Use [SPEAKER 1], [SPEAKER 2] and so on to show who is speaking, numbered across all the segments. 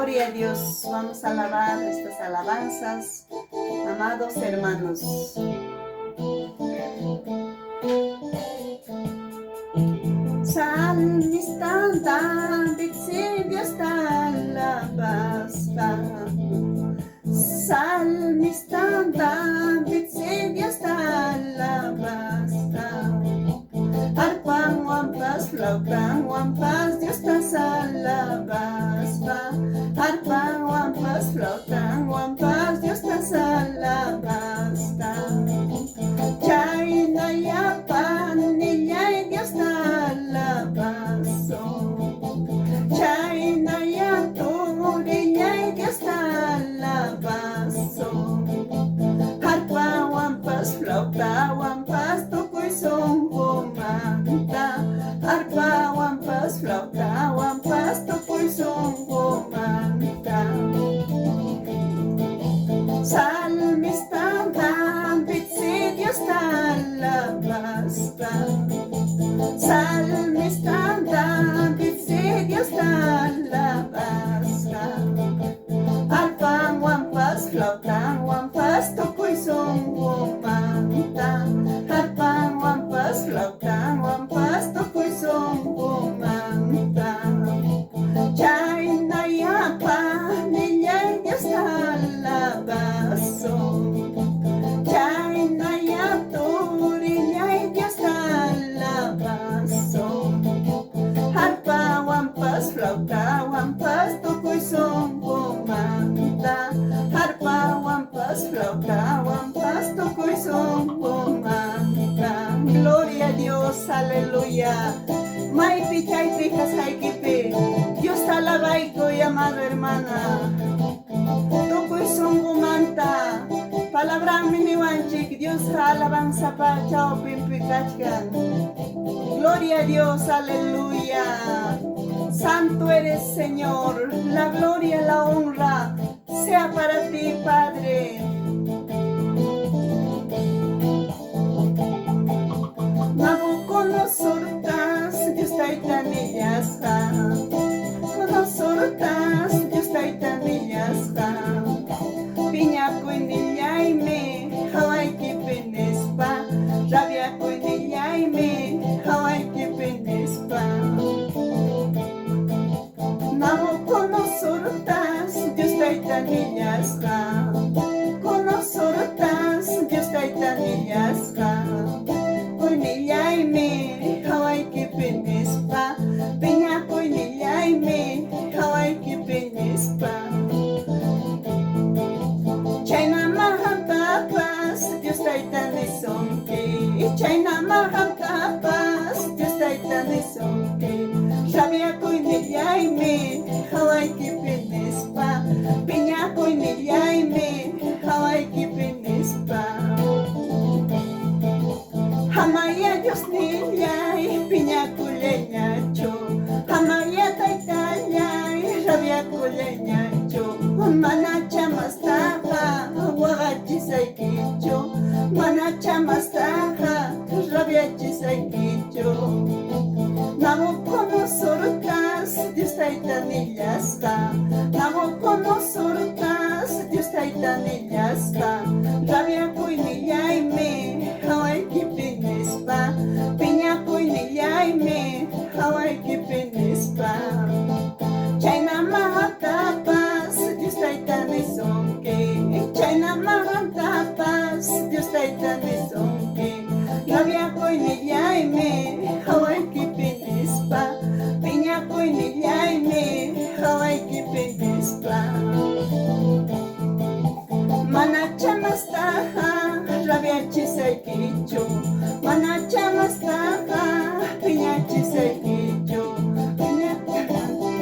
[SPEAKER 1] Gloria a Dios. Vamos a alabar estas alabanzas, amados hermanos. Salmista David, si Dios te alabasta. Salmista David, si Dios te alabasta. Arpa, guampas, flauta, guampas, Dios te alabasta. Arpa, guampas, flauta, guampas, Dios te alabasta. Chayna yapa, niña, Dios te alabasto. Chayna yato, niña, Dios te alabasto. Arpa, guampas, flauta, guampas, tukoy son kumanta. Arpa, guampas, flauta, guampas, tukoy son kumanta. Salmista David, si Dios te alabasta. Salmista David, si Dios te alabasta. Arpa, guampas, flauta, guampas, tukoy son kumanta. Arpa, guampas, flauta, guampas, tukoy son kumanta. Chayna yapa, niña, Dios te alabasto. Chayna yato, niña, Dios te alabasto. Arpa, guampas, flauta, guampas, tukoy son kumanta. Arpa, guampas, flauta, guampas, tukoy son kumanta. Gloria a Dios, aleluya. May pichay pijas hay kipi. Dios te alaba y amado hermana. Tukoy son kumanta. Palabra miniwanchik, Dios alabanza pa chao pimpikachkan. Gloria a Dios, aleluya. Santo eres, Señor. La gloria, la honra sea para ti, Padre. Nabucodonosor, Dios taitanillasqa. Nabucodonosor, Dios taitanillasqa. Piñakuynillaymi hawayki pinispa. Rabiakuynillaymi hawayki pinispa. Nabucodonosor, Dios taitanillasqa. Nabucodonosor, Dios taitanillasqa. Kuynillaymi hawayki pinispa. Piñakuynillaymi hawayki pinispa. Chayna mahantapas Dios taytanisonki. Chayna mahantapas Dios taytanisonki. Rabiakuynillaymi hawayki pinispa. Piñakuynillaymi hawayki pinispa. Hamaya Dios nillay, piñakuleñacho. Hamaya taytallay, rabiakuleñacho. Mana chamastaja, wagachisaykicho. Mana chamastaja, rabiachisaykicho. Nabucodonosor, Dios taytanillasqa. Nabucodonosor, Dios taytanillasqa. Rabiakuynillaymi hawayki pinispa. Piñakuynillaymi hawayki pinispa. Chayna mahantapas Dios taytanisonki. Chayna mahantapas Dios taytanisonki. Rabiakuynillaymi hawayki pinispa. Piñakuynillaymi hawayki pinispa. Mana chamastaja rabiachisaykicho. Mana chamastaja piñachisaykicho.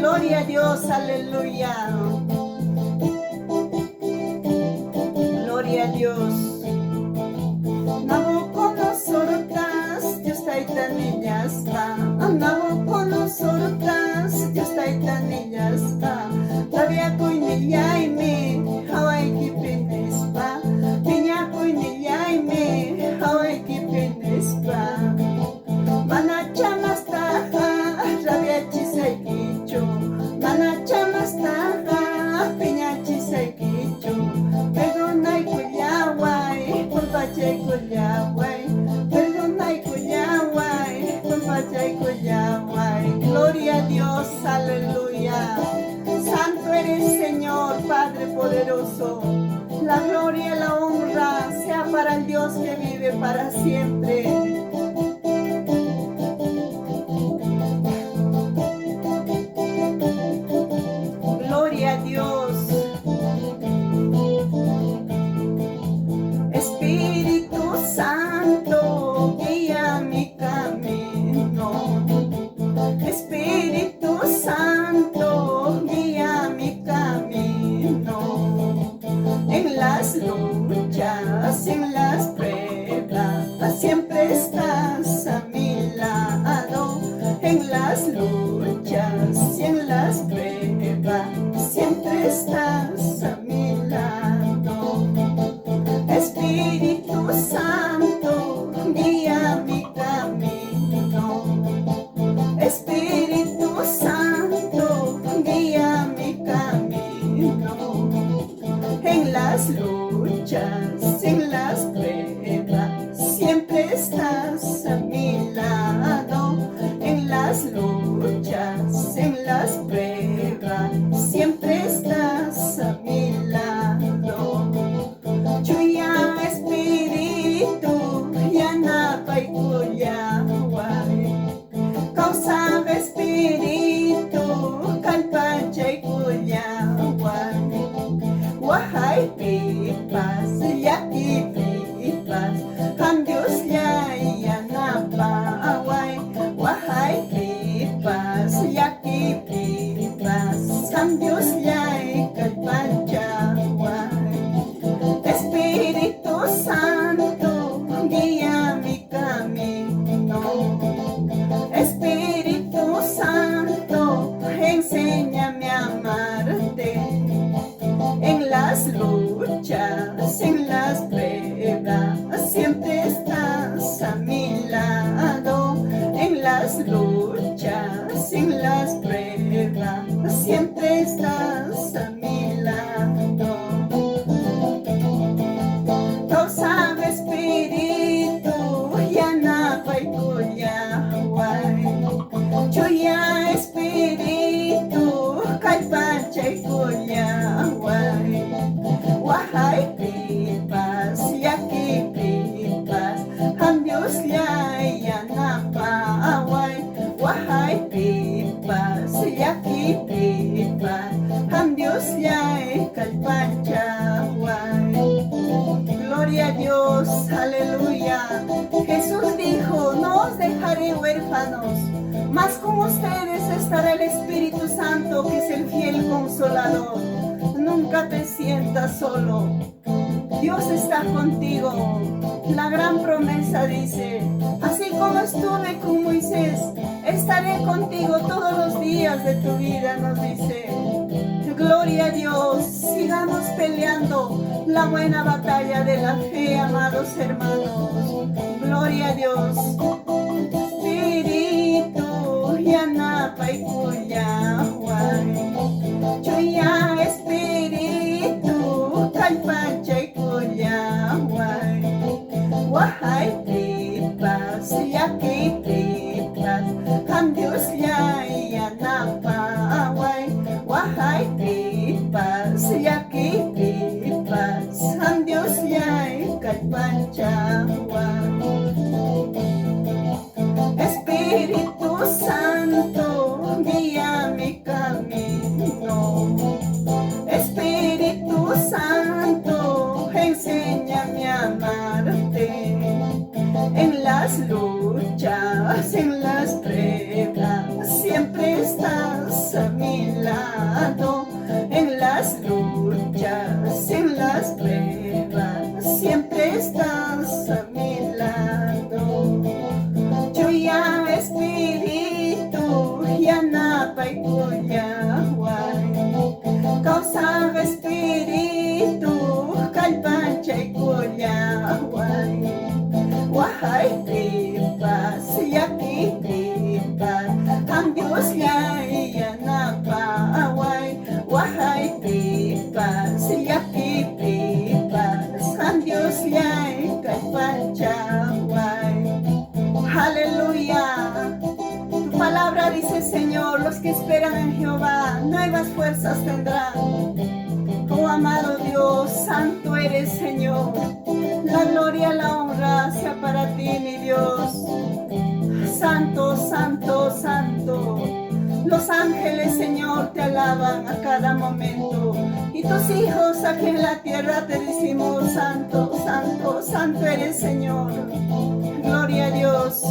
[SPEAKER 1] Gloria a Dios, aleluya. Gloria a Dios. Nabucodonosor, Dios taytanillasqa. Nabucodonosor, Dios taytanillasqa. Rabiakuynillaymi hawayki pinispa. Piñakuynillaymi hawayki pinispa. Mana chamastaja rabiachisaykicho. Mana chamastaja aleluya. Santo eres, Señor, Padre poderoso. La gloria y la honra sea para el Dios que vive para siempre. Gloria a Dios. Espíritu Santo, guía mi camino. Espíritu Santo, guía mi camino. En las luchas, en las pruebas, siempre estás a mi lado. En las luchas y en las pruebas, siempre estás a mi lado. Espíritu Santo, guía mi camino. Espíritu Santo, guía mi camino. En las luchas, en las pruebas, siempre estás a mi lado. En las luchas, en las pruebas, siempre estás a mi lado. Chuya Espíritu, yanapay kuyaway. Kausap Espíritu, kalpachay kuyaway. Wahay pipas, yaki pipas, ang Diyos niya'y yanapaway. Wahay pipas, yaki pipas, ang Diyos niya'y kalpachay. Espíritu Santo, guía mi camino. Espíritu Santo, enséñame a amarte. En las luchas, en las pruebas, siempre estás a mi lado. En las luchas, en las pruebas, siempre estás a mi lado. Kausap Espíritu, yanapay kuyaway. Chuya Espíritu, kalpachay kuyaway. Wahay pipas, yaki pipas, ang Diyos niya'y yanapaway. Wahay pipas, yaki pipas, ang Diyos niya'y kalpachay. Gloria a Dios, aleluya. Jesús dijo, no os dejaré huérfanos, mas con ustedes estará el Espíritu Santo, que es el fiel consolador. Nunca te sientas solo. Dios está contigo. La gran promesa dice, así como estuve con Moisés, estaré contigo todos los días de tu vida, nos dice. Gloria a Dios, sigamos peleando la buena batalla de la fe, amados hermanos. Gloria a Dios. Espíritu, yanapay kuyaway. Chuya Espíritu, kalpachay kuyaway. Wahay pipas, yaki pipas, ang Diyos niya'y yanapaway. Wahay pipas, yaki pipas, ang Diyos niya'y kalpachay. Espíritu Santo, guía mi camino. Espíritu Santo, enséñame a amarte. En las luchas, en las pruebas, siempre estás a mi lado. En las luchas, en las pruebas, siempre estás a mi lado. Chuya Espíritu, yanapay kuyaway. Kausap Espíritu, kalpachay kuyaway. Wahay pipas, yaki pipas, ang Diyos niya'y yanapaway. Wahay pipas, yaki pipas, ang Diyos niya'y kalpachay. Hallelujah. Tu palabra dice, Señor, los que esperan en Jehová, nuevas fuerzas tendrán. Oh amado Dios, santo eres, Señor. La gloria, la honra sea para ti, mi Dios. Santo, santo, santo. Los ángeles, Señor, te alaban a cada momento. Y tus hijos aquí en la tierra te decimos, santo, santo, santo eres, Señor. Gloria a Dios.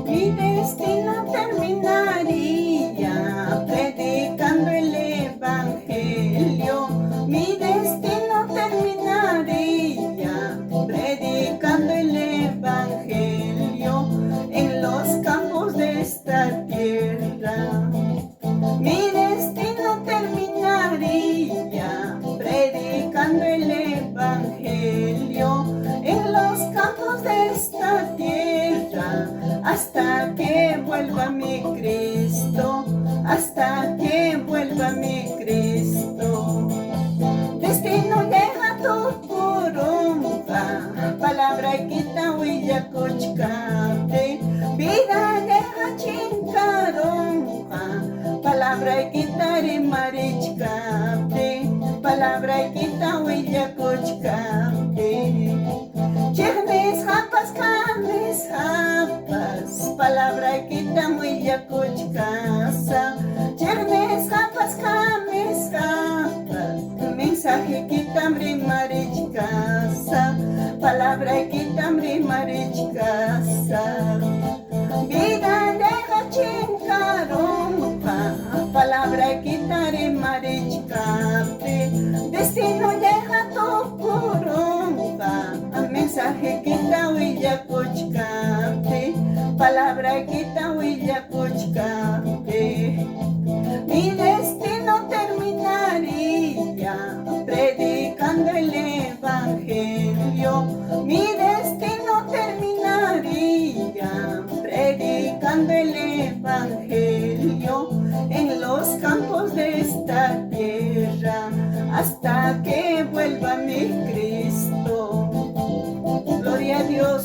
[SPEAKER 1] Mi destino terminaría predicando el Evangelio. Mi destino terminaría predicando el Evangelio en los campos de esta tierra. Mi destino terminaría predicando el Evangelio en los campos de esta tierra, hasta que vuelva mi Cristo, hasta que vuelva mi Cristo. Destino llega tu purunga, palabra quita huilla cochcante. Vida llega chincaronga, palabra quita marichcante. Palabra quita huilla cochcante. Yernes japas, cames japas, palabra quita huilla cochcasa. Yernes japas, cames japas, mensaje quita marichcasa. Palabra quita marichcasa. Vida deja chincaronga, palabra quitare marichcate. Destino deja tu purunga, mensaje quita huilla cochcate. Palabra quita huilla cochcate. Mi destino terminaría predicando el Evangelio. Mi destino terminaría predicando el Evangelio en los campos de esta tierra, hasta que vuelva mi Cristo. Gloria a Dios.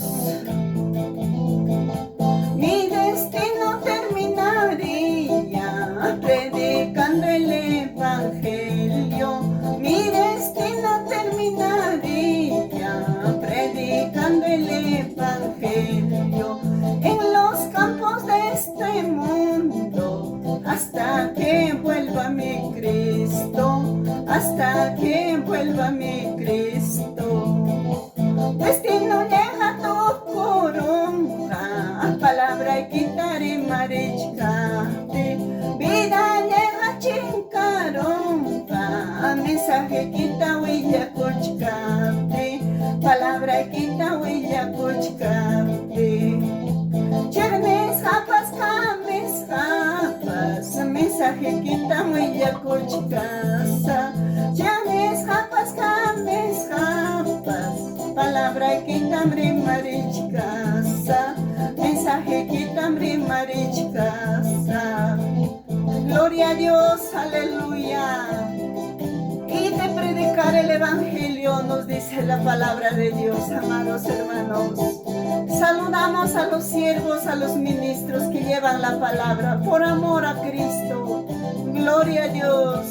[SPEAKER 1] Mi destino terminaría predicando el Evangelio. Mi destino terminaría predicando el Evangelio en los campos de este mundo, hasta que vuelva mi Cristo, hasta que vuelva mi Cristo. Destino llega tu purunga, palabra quitare marichcate. Vida llega chincaronga, mensaje quita huilla cochcate. Palabra quita huilla cochcate. Yernes japas, cames japas, mensaje quita huilla cochcasa. Yernes japas, cames japas, palabra quita marichcasa. Mensaje quita marichcasa. Gloria a Dios, aleluya. Y de predicar el Evangelio nos dice la palabra de Dios, amados hermanos. Saludamos a los siervos, a los ministros que llevan la palabra por amor a Cristo. Gloria a Dios.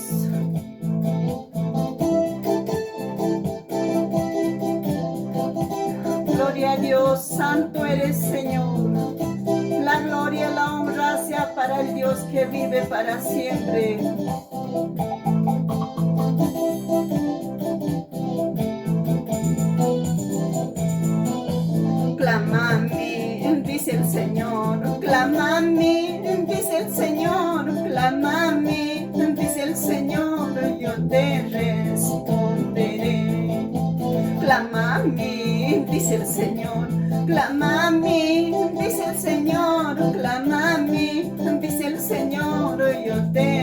[SPEAKER 1] Gloria a Dios, santo eres, Señor. La gloria, la honra sea para el Dios que vive para siempre. Clama a mí, dice el Señor. Clama a mí, dice el Señor. Clama a mí, dice el Señor. Yo te responderé. Clama a mí, dice el Señor. Clama a mí, dice el Señor. Clama a mí, dice el Señor. Yo te